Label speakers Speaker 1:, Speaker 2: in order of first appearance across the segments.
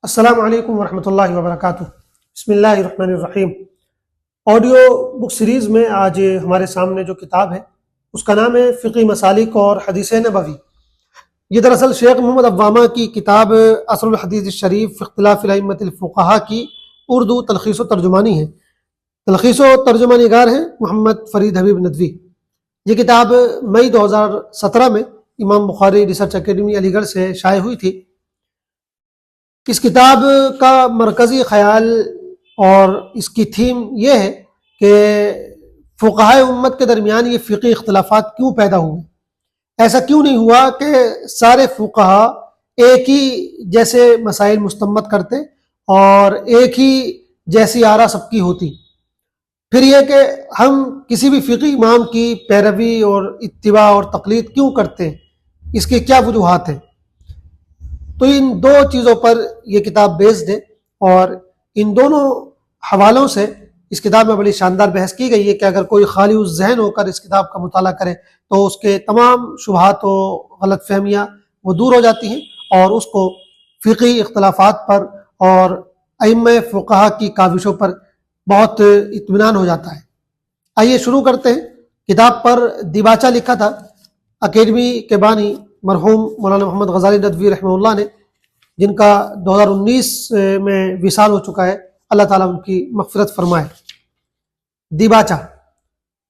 Speaker 1: السلام علیکم ورحمۃ اللہ وبرکاتہ۔ بسم اللہ الرحمن الرحیم۔ آڈیو بک سیریز میں آج ہمارے سامنے جو کتاب ہے اس کا نام ہے فقی مسالک اور حدیث نبوی۔ یہ دراصل شیخ محمد عوامہ کی کتاب اصل الحدیث الشریف فی اختلاف الائمۃ الفقہا کی اردو تلخیص و ترجمانی ہے۔ تلخیص و ترجمہ نگار ہیں محمد فرید حبیب ندوی۔ یہ کتاب مئی 2017 میں امام بخاری ریسرچ اکیڈمی علی گڑھ سے شائع ہوئی تھی۔ اس کتاب کا مرکزی خیال اور اس کی تھیم یہ ہے کہ فقہائے امت کے درمیان یہ فقہی اختلافات کیوں پیدا ہوئے، ایسا کیوں نہیں ہوا کہ سارے فقہا ایک ہی جیسے مسائل مستنبط کرتے اور ایک ہی جیسی آراء سب کی ہوتی، پھر یہ کہ ہم کسی بھی فقہی امام کی پیروی اور اتباع اور تقلید کیوں کرتے، اس کے کیا وجوہات ہیں۔ تو ان دو چیزوں پر یہ کتاب بیسڈ ہے اور ان دونوں حوالوں سے اس کتاب میں بڑی شاندار بحث کی گئی ہے کہ اگر کوئی خالی ذہن ہو کر اس کتاب کا مطالعہ کرے تو اس کے تمام شبہات و غلط فہمیاں وہ دور ہو جاتی ہیں اور اس کو فقہی اختلافات پر اور ائمہ فقہا کی کاوشوں پر بہت اطمینان ہو جاتا ہے۔ آئیے شروع کرتے ہیں۔ کتاب پر دیباچہ لکھا تھا اکیڈمی کے بانی مرحوم مولانا محمد غزالی ندوی رحمہ اللہ نے، جن کا 2019 میں وصال ہو چکا ہے، اللہ تعالیٰ ان کی مغفرت فرمائے۔ دیباچہ: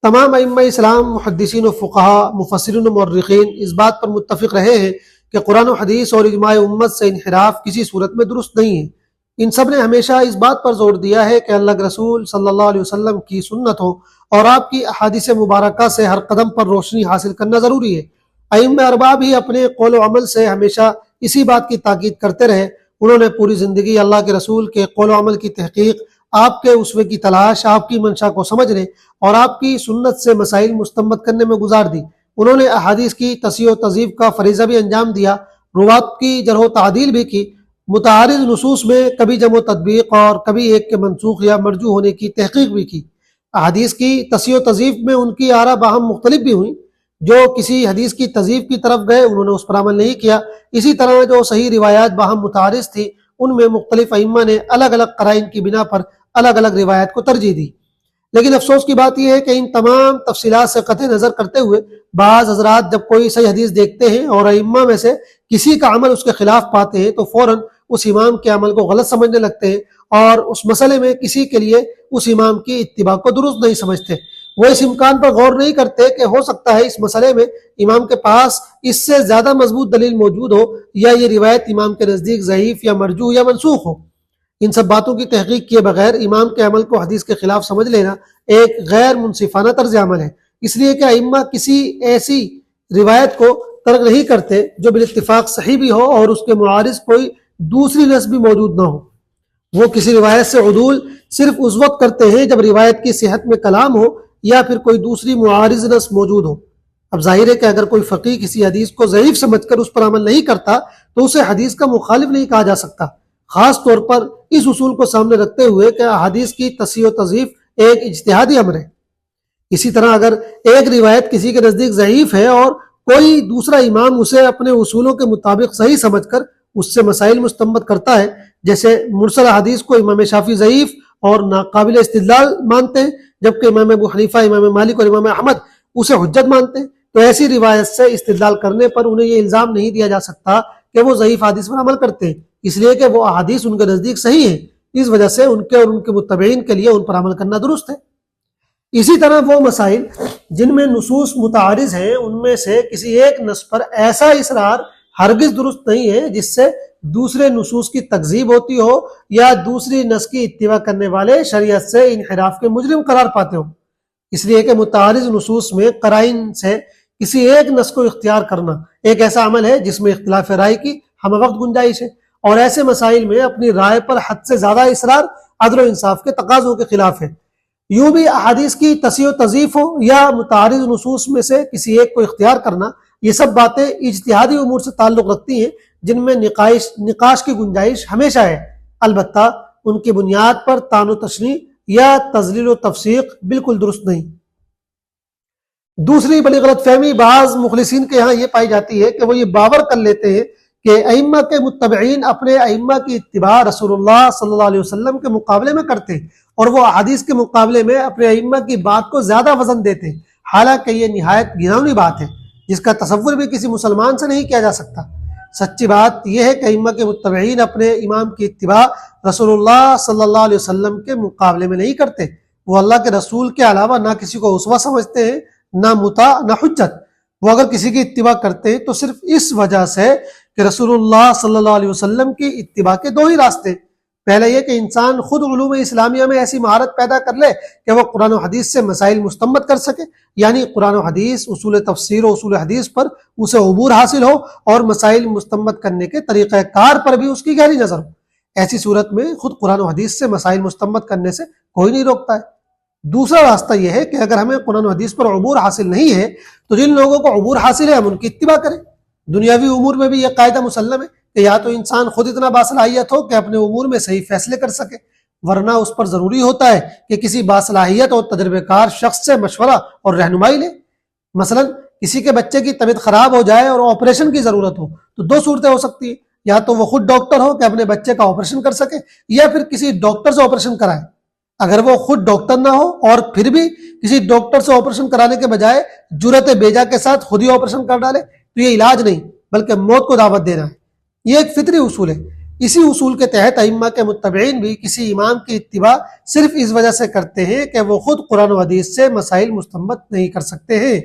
Speaker 1: تمام ائمہ اسلام، محدثین و فقہا، مفسرین و مورخین اس بات پر متفق رہے ہیں کہ قرآن و حدیث اور اجماع امت سے انحراف کسی صورت میں درست نہیں ہے۔ ان سب نے ہمیشہ اس بات پر زور دیا ہے کہ اللہ کے رسول صلی اللہ علیہ وسلم کی سنتوں اور آپ کی احادیث مبارکہ سے ہر قدم پر روشنی حاصل کرنا ضروری ہے۔ ائمہ اربعہ بھی اپنے قول و عمل سے ہمیشہ اسی بات کی تاکید کرتے رہے۔ انہوں نے پوری زندگی اللہ کے رسول کے قول و عمل کی تحقیق، آپ کے اسوے کی تلاش، آپ کی منشا کو سمجھنے اور آپ کی سنت سے مسائل مستنبط کرنے میں گزار دی۔ انہوں نے احادیث کی تصحیح و تضعیف کا فریضہ بھی انجام دیا، روات کی جرح و تعدیل بھی کی، متعارض نصوص میں کبھی جمع و تطبیق اور کبھی ایک کے منسوخ یا مرجوح ہونے کی تحقیق بھی کی۔ احادیث کی تصحیح و تضعیف میں ان کی آراء باہم مختلف بھی ہوئیں۔ جو کسی حدیث کی تضعیف کی طرف گئے انہوں نے اس پر عمل نہیں کیا، اسی طرح جو صحیح روایات باہم متعارض تھی ان میں مختلف ائمہ نے الگ الگ قرائن کی بنا پر الگ الگ روایات کو ترجیح دی۔ لیکن افسوس کی بات یہ ہے کہ ان تمام تفصیلات سے قطع نظر کرتے ہوئے بعض حضرات جب کوئی صحیح حدیث دیکھتے ہیں اور ائمہ میں سے کسی کا عمل اس کے خلاف پاتے ہیں تو فوراً اس امام کے عمل کو غلط سمجھنے لگتے ہیں اور اس مسئلے میں کسی کے لیے اس امام کی اتباع کو درست نہیں سمجھتے۔ وہ اس امکان پر غور نہیں کرتے کہ ہو سکتا ہے اس مسئلے میں امام کے پاس اس سے زیادہ مضبوط دلیل موجود ہو یا یہ روایت امام کے نزدیک ضعیف یا مرجوح یا منسوخ ہو۔ ان سب باتوں کی تحقیق کیے بغیر امام کے عمل کو حدیث کے خلاف سمجھ لینا ایک غیر منصفانہ طرز عمل ہے، اس لیے کہ ائمہ کسی ایسی روایت کو ترک نہیں کرتے جو بالاتفاق صحیح بھی ہو اور اس کے معارض کوئی دوسری نص بھی موجود نہ ہو۔ وہ کسی روایت سے عدول صرف اس وقت کرتے ہیں جب روایت کی صحت میں کلام ہو یا پھر کوئی دوسری معارض نص موجود ہو۔ اب ظاہر ہے کہ اگر کوئی فقیہ کسی حدیث کو ضعیف سمجھ کر اس پر عمل نہیں کرتا تو اسے حدیث کا مخالف نہیں کہا جا سکتا، خاص طور پر اس اصول کو سامنے رکھتے ہوئے کہ احادیث کی تصحیح و تضعیف ایک اجتہادی امر ہے۔ اسی طرح اگر ایک روایت کسی کے نزدیک ضعیف ہے اور کوئی دوسرا امام اسے اپنے اصولوں کے مطابق صحیح سمجھ کر اس سے مسائل مستنبط کرتا ہے، جیسے مرسل حدیث کو امام شافعی ضعیف اور ناقابل استدلال مانتے ہیں جبکہ امام ابو حنیفہ، امام مالک اور امام احمد اسے حجت مانتے ہیں، تو ایسی روایت سے استدلال کرنے پر انہیں یہ الزام نہیں دیا جا سکتا کہ وہ ضعیف حدیث پر عمل کرتے ہیں، اس لیے کہ وہ احادیث ان کے نزدیک صحیح ہیں، اس وجہ سے ان کے اور ان کے متبعین کے لیے ان پر عمل کرنا درست ہے۔ اسی طرح وہ مسائل جن میں نصوص متعارض ہیں ان میں سے کسی ایک نص پر ایسا اصرار ہرگز درست نہیں ہے جس سے دوسرے نصوص کی تکذیب ہوتی ہو یا دوسری نص کی اتباع کرنے والے شریعت سے انحراف کے مجرم قرار پاتے ہوں، اس لیے کہ متعارض نصوص میں قرائن سے کسی ایک نص کو اختیار کرنا ایک ایسا عمل ہے جس میں اختلاف رائے کی ہم وقت گنجائش ہے، اور ایسے مسائل میں اپنی رائے پر حد سے زیادہ اصرار عدل و انصاف کے تقاضوں کے خلاف ہے۔ یوں بھی احادیث کی تصحیح و تضعیف ہو یا متعارض نصوص میں سے کسی ایک کو اختیار کرنا، یہ سب باتیں اجتہادی امور سے تعلق رکھتی ہیں جن میں نقاش کی گنجائش ہمیشہ ہے، البتہ ان کی بنیاد پر طعن و تشنیع یا تضلیل و تفسیق بالکل درست نہیں۔ دوسری بڑی غلط فہمی بعض مخلصین کے ہاں یہ پائی جاتی ہے کہ وہ یہ باور کر لیتے ہیں کہ ائمہ کے متبعین اپنے ائمہ کی اتباع رسول اللہ صلی اللہ علیہ وسلم کے مقابلے میں کرتے ہیں، اور وہ احادیث کے مقابلے میں اپنے ائمہ کی بات کو زیادہ وزن دیتے ہیں، حالانکہ یہ نہایت گھناؤنی بات ہے جس کا تصور بھی کسی مسلمان سے نہیں کیا جا سکتا۔ سچی بات یہ ہے کہ ائمہ کے متبعین اپنے امام کی اتباع رسول اللہ صلی اللہ علیہ وسلم کے مقابلے میں نہیں کرتے۔ وہ اللہ کے رسول کے علاوہ نہ کسی کو اسوہ سمجھتے ہیں، نہ مطاع، نہ حجت۔ وہ اگر کسی کی اتباع کرتے ہیں تو صرف اس وجہ سے کہ رسول اللہ صلی اللہ علیہ وسلم کی اتباع کے دو ہی راستے، پہلا یہ کہ انسان خود علوم اسلامیہ میں ایسی مہارت پیدا کر لے کہ وہ قرآن و حدیث سے مسائل مستنبط کر سکے، یعنی قرآن و حدیث، اصول تفسیر و اصول حدیث پر اسے عبور حاصل ہو اور مسائل مستنبط کرنے کے طریقہ کار پر بھی اس کی گہری نظر ہو۔ ایسی صورت میں خود قرآن و حدیث سے مسائل مستنبط کرنے سے کوئی نہیں روکتا ہے۔ دوسرا راستہ یہ ہے کہ اگر ہمیں قرآن و حدیث پر عبور حاصل نہیں ہے تو جن لوگوں کو عبور حاصل ہے ہم ان کی اتباع کریں۔ دنیاوی امور میں بھی یہ قاعدہ مسلم ہے کہ یا تو انسان خود اتنا باصلاحیت ہو کہ اپنے امور میں صحیح فیصلے کر سکے، ورنہ اس پر ضروری ہوتا ہے کہ کسی باصلاحیت اور تجربہ کار شخص سے مشورہ اور رہنمائی لے۔ مثلا کسی کے بچے کی طبیعت خراب ہو جائے اور آپریشن کی ضرورت ہو تو دو صورتیں ہو سکتی ہیں، یا تو وہ خود ڈاکٹر ہو کہ اپنے بچے کا آپریشن کر سکے، یا پھر کسی ڈاکٹر سے آپریشن کرائے۔ اگر وہ خود ڈاکٹر نہ ہو اور پھر بھی کسی ڈاکٹر سے آپریشن کرانے کے بجائے جرأت بیجا کے ساتھ خود ہی آپریشن کر ڈالے تو یہ علاج نہیں بلکہ موت کو دعوت دینا ہے۔ یہ ایک فطری اصول ہے۔ اسی اصول کے تحت ائمہ کے متبعین بھی کسی امام کی اتباع صرف اس وجہ سے کرتے ہیں کہ وہ خود قرآن و حدیث سے مسائل مستنبط نہیں کر سکتے ہیں۔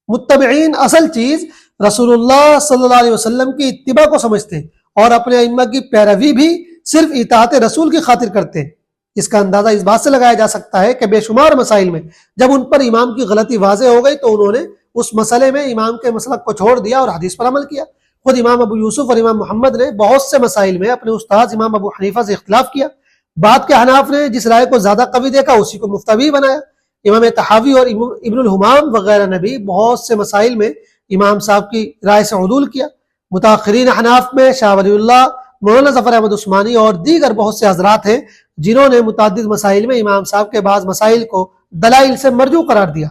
Speaker 1: متبعین اصل چیز رسول اللہ صلی اللہ علیہ وسلم کی اتباع کو سمجھتے ہیں اور اپنے ائمہ کی پیروی بھی صرف اطاعت رسول کی خاطر کرتے ہیں۔ اس کا اندازہ اس بات سے لگایا جا سکتا ہے کہ بے شمار مسائل میں جب ان پر امام کی غلطی واضح ہو گئی تو انہوں نے اس مسئلے میں امام کے مسلک کو چھوڑ دیا اور حدیث پر عمل کیا۔ خود امام ابو یوسف اور امام محمد نے بہت سے مسائل میں اپنے استاد امام ابو حنیفہ سے اختلاف کیا۔ بعد کے حناف نے جس رائے کو زیادہ قوی دیکھا اسی کو مفتوی بنایا۔ امام طحاوی اور ابن الحمام وغیرہ نے بھی بہت سے مسائل میں امام صاحب کی رائے سے عدول کیا۔ متاخرین حناف میں شاہ ولی اللہ، مولانا ظفر احمد عثمانی اور دیگر بہت سے حضرات ہیں جنہوں نے متعدد مسائل میں امام صاحب کے بعض مسائل کو دلائل سے مرجوع قرار دیا۔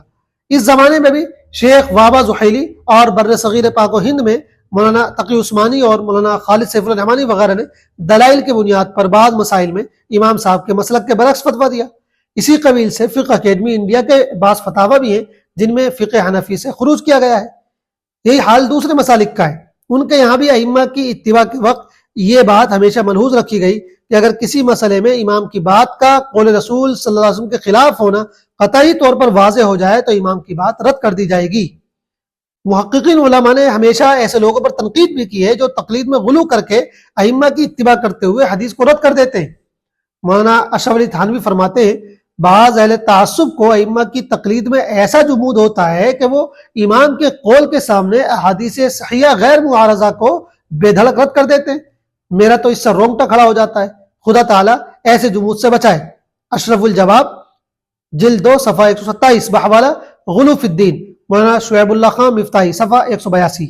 Speaker 1: اس زمانے میں بھی شیخ وابا زحیلی اور بر صغیر پاک و ہند میں مولانا تقی عثمانی اور مولانا خالد سیف الرحمانی وغیرہ نے دلائل کی بنیاد پر بعض مسائل میں امام صاحب کے مسلک کے برعکس فتویٰ دیا۔ اسی قبیل سے فقہ اکیڈمی انڈیا کے بعض فتاوی بھی ہیں جن میں فقہ حنفی سے خروج کیا گیا ہے۔ یہی حال دوسرے مسالک کا ہے۔ ان کے یہاں بھی ائمہ کی اتباع کے وقت یہ بات ہمیشہ ملحوظ رکھی گئی کہ اگر کسی مسئلے میں امام کی بات کا قول رسول صلی اللہ علیہ وسلم کے خلاف ہونا قطعی طور پر واضح ہو جائے تو امام کی بات رد کر دی جائے گی۔ محققین علماء نے ہمیشہ ایسے لوگوں پر تنقید بھی کی ہے جو تقلید میں غلو کر کے ائمہ کی اتباع کرتے ہوئے حدیث کو رد کر دیتے ہیں۔ مولانا اشرف علی تھانوی فرماتے ہیں بعض اہل تعصب کو ائمہ کی تقلید میں ایسا جمود ہوتا ہے کہ وہ امام کے قول کے سامنے احادیث صحیحہ غیر معارضہ کو بے دھڑک رد کر دیتے ہیں۔ میرا تو اس سے رونگٹا کھڑا ہو جاتا ہے۔ خدا تعالیٰ ایسے جمود سے بچائے۔ اشرف الجواب جلد 2 صفحہ 127 بحوالہ غلو فی الدین، مولانا شعیب اللہ خان مفتاحی صفحہ 182۔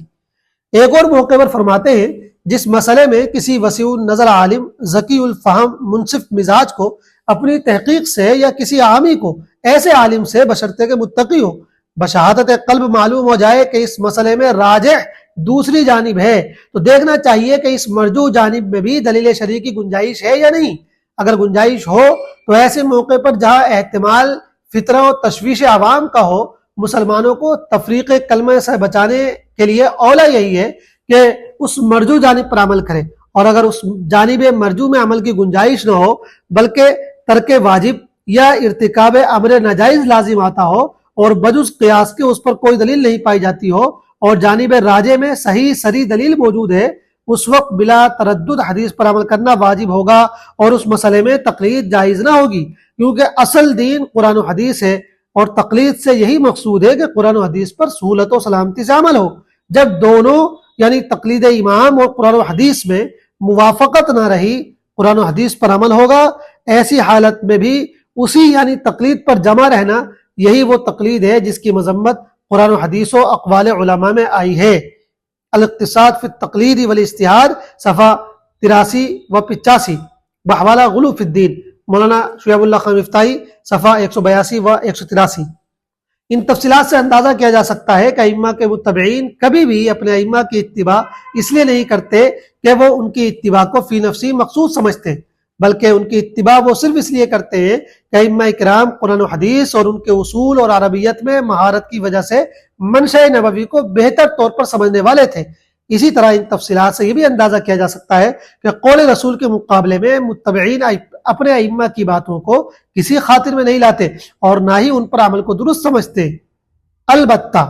Speaker 1: ایک اور موقع پر فرماتے ہیں جس مسئلے میں کسی وسیع النظر عالم ذکی الفہم منصف مزاج کو اپنی تحقیق سے یا کسی عامی کو ایسے عالم سے بشرطے کہ متقی ہو بشہادت قلب معلوم ہو جائے کہ اس مسئلے میں راجح دوسری جانب ہے تو دیکھنا چاہیے کہ اس مرجوح جانب میں بھی دلیل شرعی کی گنجائش ہے یا نہیں۔ اگر گنجائش ہو تو ایسے موقع پر جہاں احتمال فطرہ و تشویش عوام کا ہو مسلمانوں کو تفریق کلمہ سے بچانے کے لیے اولا یہی ہے کہ اس مرجوح جانب پر عمل کرے، اور اگر اس جانب مرجوح میں عمل کی گنجائش نہ ہو بلکہ ترک واجب یا ارتکاب امر ناجائز لازم آتا ہو اور بجز قیاس کے اس پر کوئی دلیل نہیں پائی جاتی ہو اور جانب راجح میں صحیح صریح دلیل موجود ہے، اس وقت بلا تردد حدیث پر عمل کرنا واجب ہوگا اور اس مسئلے میں تقلید جائز نہ ہوگی، کیونکہ اصل دین قرآن و حدیث ہے اور تقلید سے یہی مقصود ہے کہ قرآن و حدیث پر سہولت و سلامتی سے عمل ہو۔ جب دونوں یعنی تقلید امام اور قرآن و حدیث میں موافقت نہ رہی قرآن و حدیث پر عمل ہوگا۔ ایسی حالت میں بھی اسی یعنی تقلید پر جمع رہنا یہی وہ تقلید ہے جس کی مذمت قرآن و حدیث و اقوال علماء میں آئی ہے۔ الاقتصاد فی التقلید والاجتہاد صفحہ 83 و 85 بحوالہ غلو فی الدین، مولانا شعیب اللہ خان مفتاحی صفحہ 182 و 183۔ ان تفصیلات سے اندازہ کیا جا سکتا ہے کہ ائمہ کے متبعین کبھی بھی اپنے ائمہ کی اتباع اس لیے نہیں کرتے کہ وہ ان کی اتباع کو فی نفسی مقصود سمجھتے ہیں، بلکہ ان کی اتباع وہ صرف اس لیے کرتے ہیں کہ ائمہ اکرام قرآن و حدیث اور ان کے اصول اور عربیت میں مہارت کی وجہ سے منشأ نبوی کو بہتر طور پر سمجھنے والے تھے۔ اسی طرح ان تفصیلات سے یہ بھی اندازہ کیا جا سکتا ہے کہ قول رسول کے مقابلے میں متبعین اپنے ائمہ کی باتوں کو کسی خاطر میں نہیں لاتے اور نہ ہی ان پر عمل کو درست سمجھتے۔ البتہ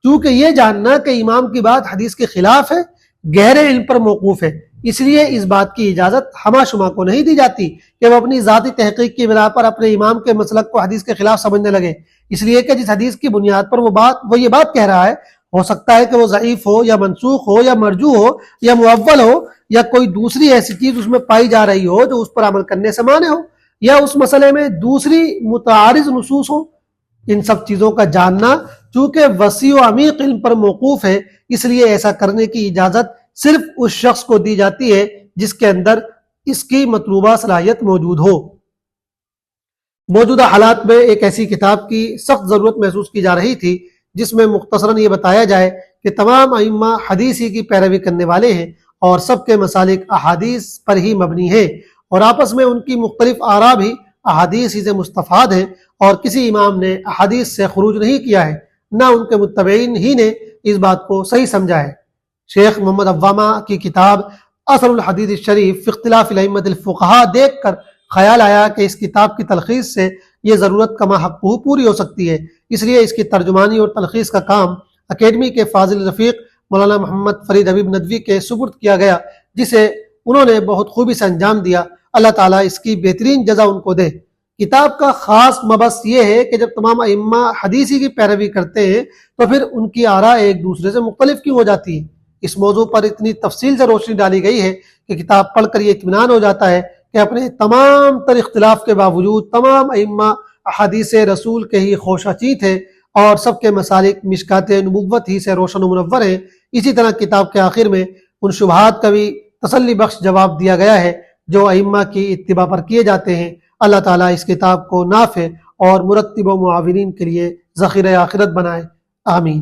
Speaker 1: چونکہ یہ جاننا کہ امام کی بات حدیث کے خلاف ہے گہرے علم پر موقوف ہے، اس لیے اس بات کی اجازت ہما شما کو نہیں دی جاتی کہ وہ اپنی ذاتی تحقیق کی بنا پر اپنے امام کے مسلک کو حدیث کے خلاف سمجھنے لگے، اس لیے کہ جس حدیث کی بنیاد پر وہ یہ بات کہہ رہا ہے ہو سکتا ہے کہ وہ ضعیف ہو یا منسوخ ہو یا مرجوع ہو یا مؤول ہو یا کوئی دوسری ایسی چیز اس میں پائی جا رہی ہو جو اس پر عمل کرنے سے مانع ہو یا اس مسئلے میں دوسری متعارض نصوص ہو۔ ان سب چیزوں کا جاننا چونکہ وسیع و عمیق علم پر موقوف ہے، اس لیے ایسا کرنے کی اجازت صرف اس شخص کو دی جاتی ہے جس کے اندر اس کی مطلوبہ صلاحیت موجود ہو۔ موجودہ حالات میں ایک ایسی کتاب کی سخت ضرورت محسوس کی جا رہی تھی جس میں مختصراً یہ بتایا جائے کہ تمام ائمہ حدیث ہی کی پیروی کرنے والے ہیں اور سب کے مسالک احادیث پر ہی مبنی ہیں اور آپس میں ان کی مختلف آراء بھی احادیث ہی سے مستفاد ہیں اور کسی امام نے احادیث سے خروج نہیں کیا ہے، نہ ان کے متبعین ہی نے اس بات کو صحیح سمجھا ہے۔ شیخ محمد عوامہ کی کتاب اثر الحدیث الشریف فی اختلاف الائمۃ الفقہاء دیکھ کر خیال آیا کہ اس کتاب کی تلخیص سے یہ ضرورت کما حق پوری ہو سکتی ہے، اس لیے اس کی ترجمانی اور تلخیص کا کام اکیڈمی کے فاضل رفیق مولانا محمد فرید حبیب ندوی کے سپرد کیا گیا، جسے انہوں نے بہت خوبی سے انجام دیا۔ اللہ تعالیٰ اس کی بہترین جزا ان کو دے۔ کتاب کا خاص مبحث یہ ہے کہ جب تمام ائمہ حدیثی کی پیروی کرتے ہیں تو پھر ان کی آراء ایک دوسرے سے مختلف کیوں ہو جاتی ہے۔ اس موضوع پر اتنی تفصیل سے روشنی ڈالی گئی ہے کہ کتاب پڑھ کر یہ اطمینان ہو جاتا ہے کہ اپنے تمام تر اختلاف کے باوجود تمام ائمہ احادیث رسول کے ہی خوشاچی تھے اور سب کے مسالک مشکات نبوت ہی سے روشن و منور ہیں۔ اسی طرح کتاب کے آخر میں ان شبہات کا بھی تسلی بخش جواب دیا گیا ہے جو ائمہ کی اتباع پر کیے جاتے ہیں۔ اللہ تعالیٰ اس کتاب کو نافع اور مرتب و معاونین کے لیے ذخیرہ آخرت بنائے، آمین۔